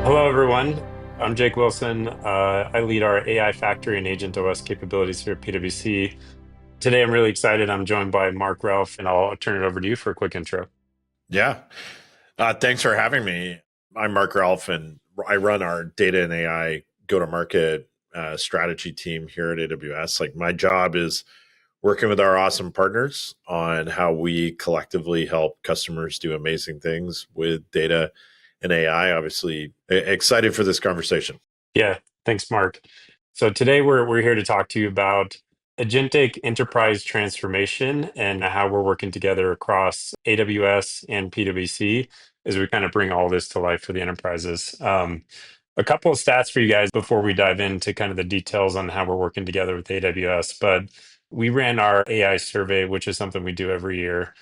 Hello, everyone. I'm Jake Wilson. I lead our AI Factory and Agent OS capabilities here at PwC. Today, I'm really excited. I'm joined by Mark Relph, and I'll turn it over to you for a quick intro. Yeah. Thanks for having me. I'm Mark Relph, and I run our data and AI go-to-market strategy team here at AWS. Like my job is working with our awesome partners on how we collectively help customers do amazing things with data and AI. Obviously, excited for this conversation. Yeah, thanks, Mark. So today, we're here to talk to you about agentic enterprise transformation and how we're working together across AWS and PwC as we kind of bring all this to life for the enterprises. A couple of stats for you guys before we dive into kind of the details on how we're working together with AWS. But we ran our AI survey, which is something we do every year.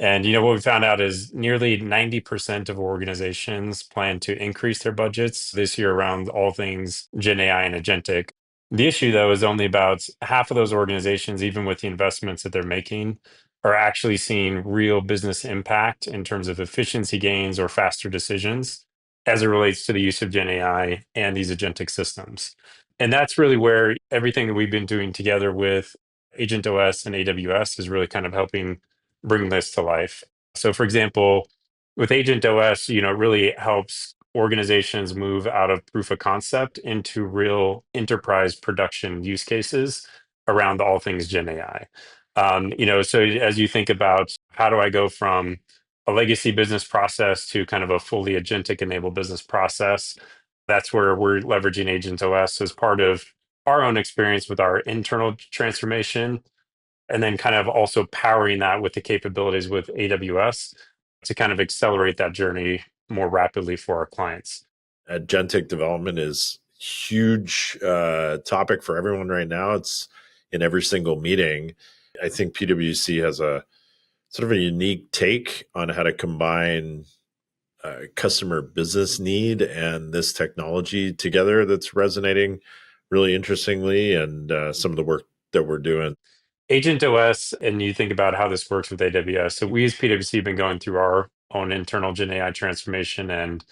And what we found out is nearly 90% of organizations plan to increase their budgets this year around all things Gen AI and agentic. The issue, though, is only about half of those organizations, even with the investments that they're making, are actually seeing real business impact in terms of efficiency gains or faster decisions as it relates to the use of Gen AI and these agentic systems. And that's really where everything that we've been doing together with Agent OS and AWS is really kind of helping bring this to life. So, for example, with Agent OS, it really helps organizations move out of proof of concept into real enterprise production use cases around all things Gen AI. So as you think about how do I go from a legacy business process to kind of a fully agentic enabled business process, that's where we're leveraging Agent OS as part of our own experience with our internal transformation, and then kind of also powering that with the capabilities with AWS to kind of accelerate that journey more rapidly for our clients. Agentic development is huge topic for everyone right now. It's in every single meeting. I think PwC has a sort of a unique take on how to combine customer business need and this technology together that's resonating really interestingly, and some of the work that we're doing. Agent OS, and you think about how this works with AWS. So we as PwC have been going through our own internal Gen AI transformation. And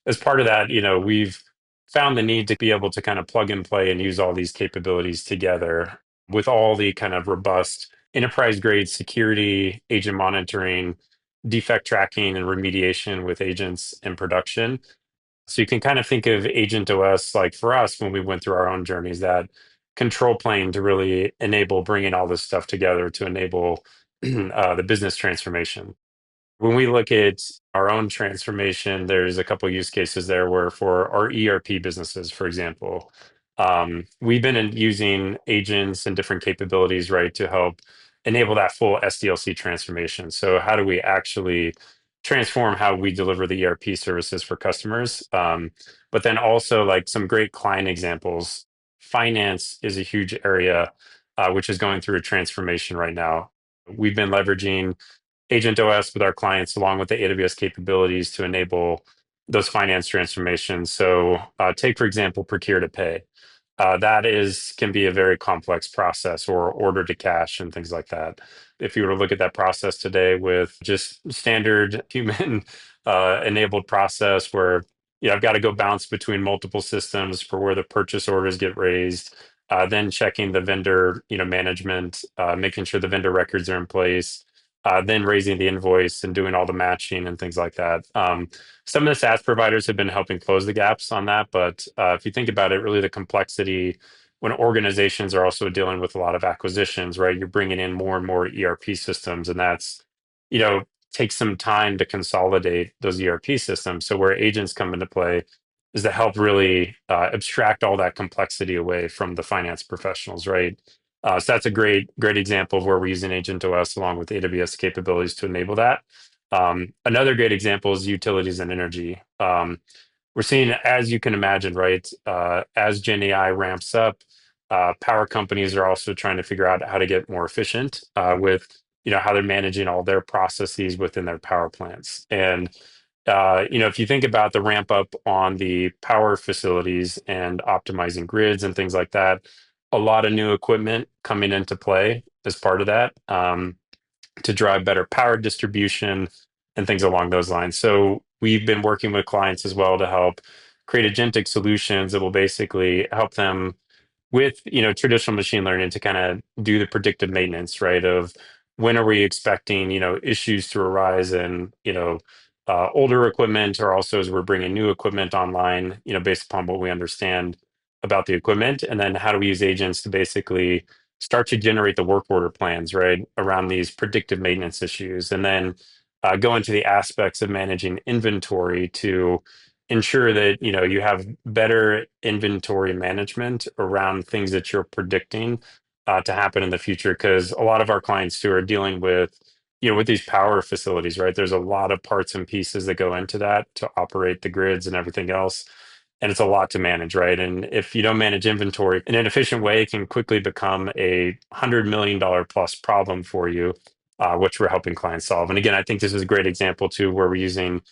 as part of that, we've found the need to be able to kind of plug and play and use all these capabilities together with all the kind of robust enterprise grade security, agent monitoring, defect tracking, and remediation with agents in production. So you can kind of think of Agent OS, like for us, when we went through our own journeys, that control plane to really enable bringing all this stuff together to enable the business transformation. When we look at our own transformation, there's a couple use cases there where for our ERP businesses, for example, we've been using agents and different capabilities, right, to help enable that full SDLC transformation. So how do we actually transform how we deliver the ERP services for customers? But then also like some great client examples. Finance is a huge area which is going through a transformation right now. We've been leveraging Agent OS with our clients, along with the AWS capabilities to enable those finance transformations. So, take for example, procure to pay. That is can be a very complex process, or order to cash and things like that. If you were to look at that process today with just standard human enabled process, where I've got to go bounce between multiple systems for where the purchase orders get raised, then checking the vendor management, making sure the vendor records are in place, then raising the invoice and doing all the matching and things like that. Some of the SaaS providers have been helping close the gaps on that, but if you think about it, really the complexity when organizations are also dealing with a lot of acquisitions, right? You're bringing in more and more ERP systems, and that's takes some time to consolidate those ERP systems. So where agents come into play is to help really abstract all that complexity away from the finance professionals, right? So that's a great example of where we're using Agent OS along with AWS capabilities to enable that. Another great example is utilities and energy. We're seeing, as you can imagine, right, as Gen AI ramps up, power companies are also trying to figure out how to get more efficient with how they're managing all their processes within their power plants. And if you think about the ramp up on the power facilities and optimizing grids and things like that, a lot of new equipment coming into play as part of that to drive better power distribution and things along those lines. So we've been working with clients as well to help create agentic solutions that will basically help them with traditional machine learning to kind of do the predictive maintenance, right? Of when are we expecting issues to arise in older equipment, or also as we're bringing new equipment online, based upon what we understand about the equipment, and then how do we use agents to basically start to generate the work order plans, right, around these predictive maintenance issues, and then go into the aspects of managing inventory to ensure that you have better inventory management around things that you're predicting to happen in the future. Because a lot of our clients too are dealing with with these power facilities, right? There's a lot of parts and pieces that go into that to operate the grids and everything else, and it's a lot to manage, right? And if you don't manage inventory in an efficient way, it can quickly become $100 million plus problem for you, which we're helping clients solve. And again, I think this is a great example too, where we're using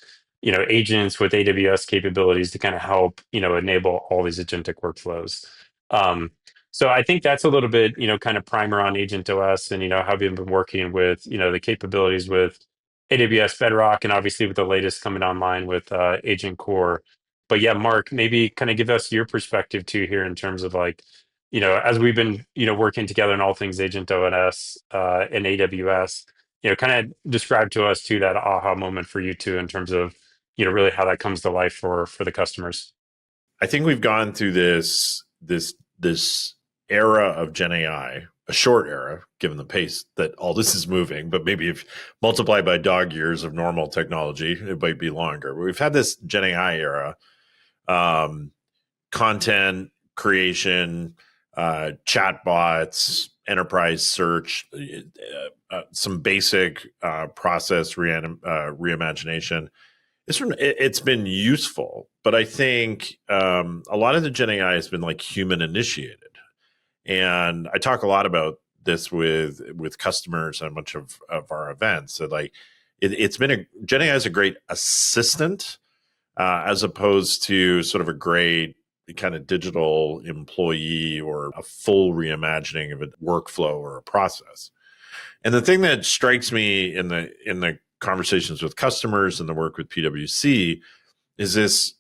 agents with AWS capabilities to kind of help enable all these agentic workflows. Um, so I think that's a little bit kind of primer on Agent OS, and how we've been working with the capabilities with AWS Bedrock, and obviously with the latest coming online with Agent Core. But yeah, Mark, maybe kind of give us your perspective too here in terms of like, as we've been, working together in all things Agent OS and AWS, kind of describe to us too that aha moment for you too in terms of, really how that comes to life for the customers. I think we've gone through this era of Gen AI, a short era, given the pace that all this is moving, but maybe if multiplied by dog years of normal technology, it might be longer. But we've had this Gen AI era, um, content creation, chatbots, enterprise search, some basic process reimagination. It's been useful, but I think a lot of the Gen AI has been like human initiated, and I talk a lot about this with customers at a bunch of our events. So like it's been Gen AI is a great assistant as opposed to sort of a great kind of digital employee or a full reimagining of a workflow or a process. And the thing that strikes me in the conversations with customers and the work with PwC is this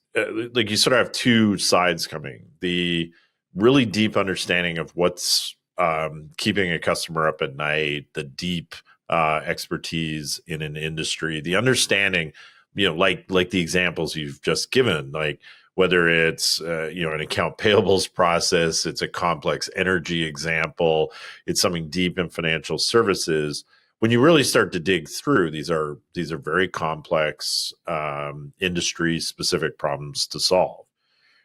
like you sort of have two sides coming. The really deep understanding of what's keeping a customer up at night, the deep expertise in an industry, the understanding, like the examples you've just given, like whether it's an account payables process, it's a complex energy example, it's something deep in financial services. When you really start to dig through, these are very complex industry specific problems to solve.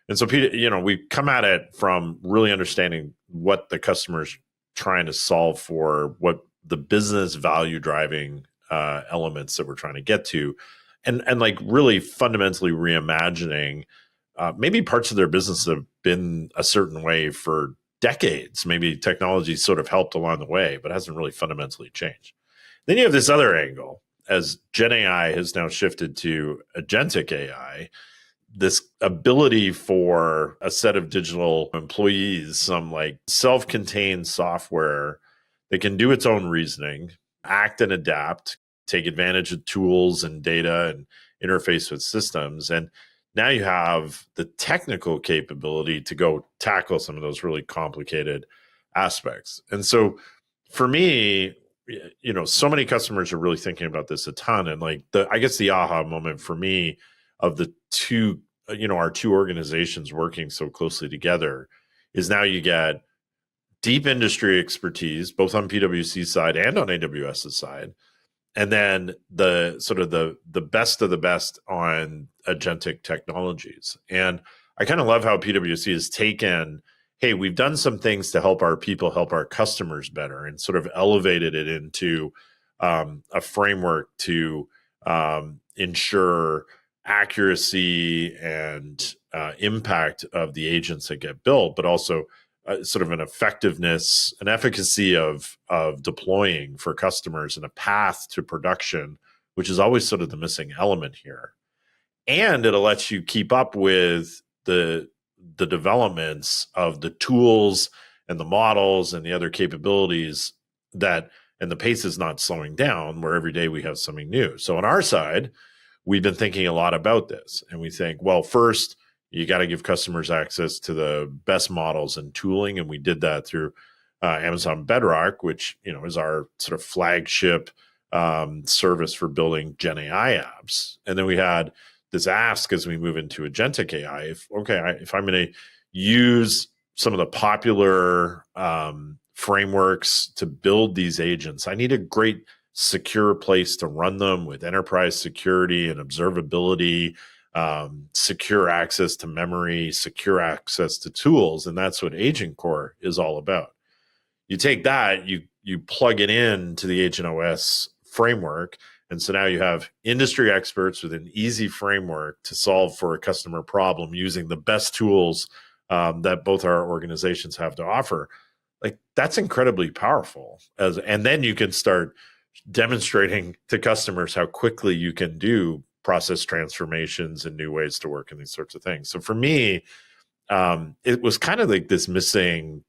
And so, we come at it from really understanding what the customer's trying to solve for, what the business value driving elements that we're trying to get to, and like really fundamentally reimagining. Maybe parts of their business have been a certain way for decades. Maybe technology sort of helped along the way, but hasn't really fundamentally changed. Then you have this other angle as Gen AI has now shifted to agentic AI, this ability for a set of digital employees, some like self-contained software that can do its own reasoning, act and adapt, take advantage of tools and data and interface with systems. And now you have the technical capability to go tackle some of those really complicated aspects. And so for me, so many customers are really thinking about this a ton. And like I guess the aha moment for me of the two, our two organizations working so closely together is now you get deep industry expertise, both on PwC's side and on AWS's side. And then the sort of the best of the best on agentic technologies. And I kind of love how PwC has taken, hey, we've done some things to help our people, help our customers better, and sort of elevated it into a framework to ensure accuracy and impact of the agents that get built, but also sort of an effectiveness, an efficacy of deploying for customers and a path to production, which is always sort of the missing element here. And it'll let you keep up with the developments of the tools and the models and the other capabilities that, and the pace is not slowing down, where every day we have something new. So on our side, we've been thinking a lot about this, and we think, well, first, You got to give customers access to the best models and tooling, and we did that through Amazon Bedrock, which is our sort of flagship service for building Gen AI apps. And then we had this ask as we move into agentic AI. If I'm going to use some of the popular frameworks to build these agents, I need a great secure place to run them with enterprise security and observability, secure access to memory, secure access to tools. And that's what Agent Core is all about. You take that, you plug it in to the Agent OS framework. And so now you have industry experts with an easy framework to solve for a customer problem using the best tools that both our organizations have to offer. Like, that's incredibly powerful. And then you can start demonstrating to customers how quickly you can do process transformations and new ways to work and these sorts of things. So for me, it was kind of like this missing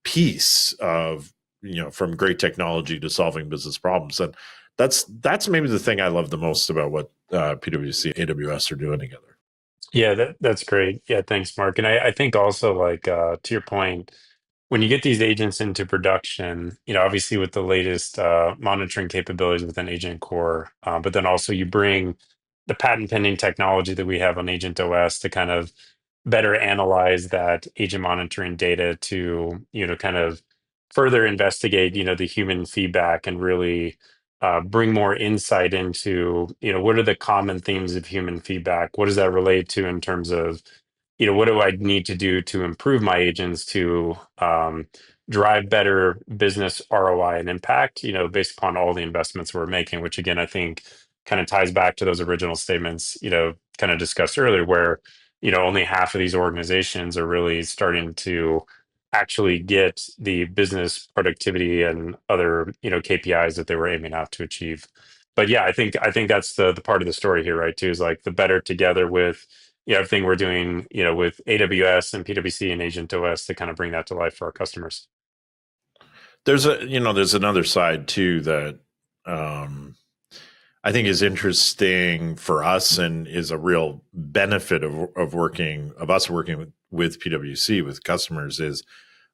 piece of, from great technology to solving business problems. And that's maybe the thing I love the most about what PwC and AWS are doing together. Yeah, that's great. Yeah, thanks, Mark. And I think also, like, to your point, when you get these agents into production, obviously with the latest monitoring capabilities within Agent Core, but then also you bring the patent pending technology that we have on Agent OS to kind of better analyze that agent monitoring data to, kind of further investigate, the human feedback and really bring more insight into, what are the common themes of human feedback? What does that relate to in terms of, what do I need to do to improve my agents to drive better business ROI and impact, based upon all the investments we're making, which again, I think kind of ties back to those original statements, kind of discussed earlier, where, only half of these organizations are really starting to actually get the business productivity and other, KPIs that they were aiming out to achieve. But yeah, I think that's the part of the story here, right? Too, is like the better together with everything we're doing, with AWS and PwC and Agent OS to kind of bring that to life for our customers. There's another side too that I think is interesting for us and is a real benefit of us working with PwC with customers is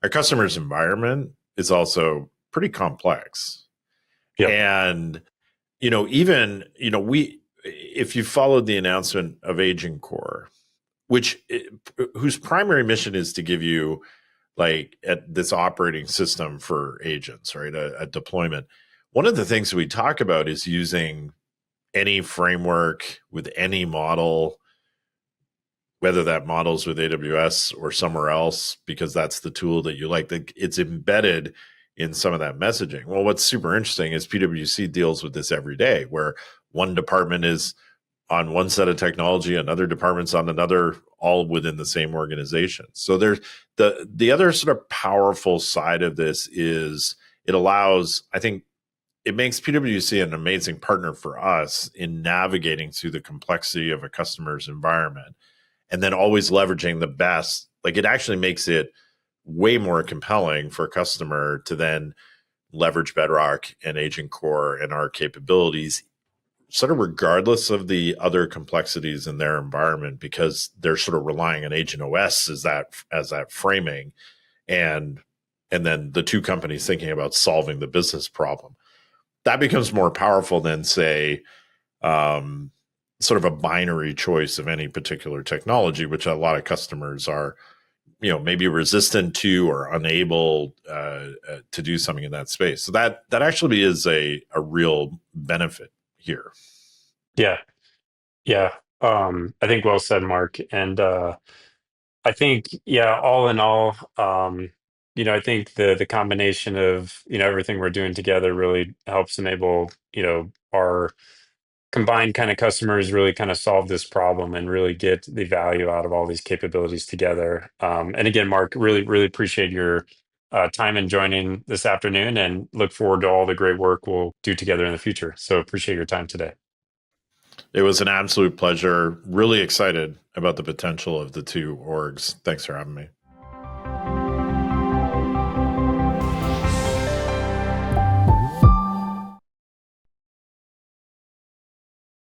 our customers' environment is also pretty complex. Yep. And even we if you followed the announcement of Agent Core, whose primary mission is to give you like this operating system for agents, right? A deployment. One of the things that we talk about is using any framework with any model, whether that model's with AWS or somewhere else, because that's the tool that you like. It's embedded in some of that messaging. Well, what's super interesting is PwC deals with this every day, where one department is on one set of technology, another department's on another, all within the same organization. So there's the other sort of powerful side of this is it allows, I think, it makes PwC an amazing partner for us in navigating through the complexity of a customer's environment and then always leveraging the best. Like, it actually makes it way more compelling for a customer to then leverage Bedrock and Agent Core and our capabilities, sort of regardless of the other complexities in their environment, because they're sort of relying on Agent OS as that framing, and then the two companies thinking about solving the business problem. That becomes more powerful than, say, sort of a binary choice of any particular technology, which a lot of customers are, maybe resistant to or unable to do something in that space. So that actually is a real benefit here. Yeah. Yeah. I think well said, Mark. And I think, yeah, all in all, I think the combination of, everything we're doing together really helps enable, our combined kind of customers really kind of solve this problem and really get the value out of all these capabilities together. And again, Mark, really, really appreciate your time in joining this afternoon and look forward to all the great work we'll do together in the future. So appreciate your time today. It was an absolute pleasure. Really excited about the potential of the two orgs. Thanks for having me.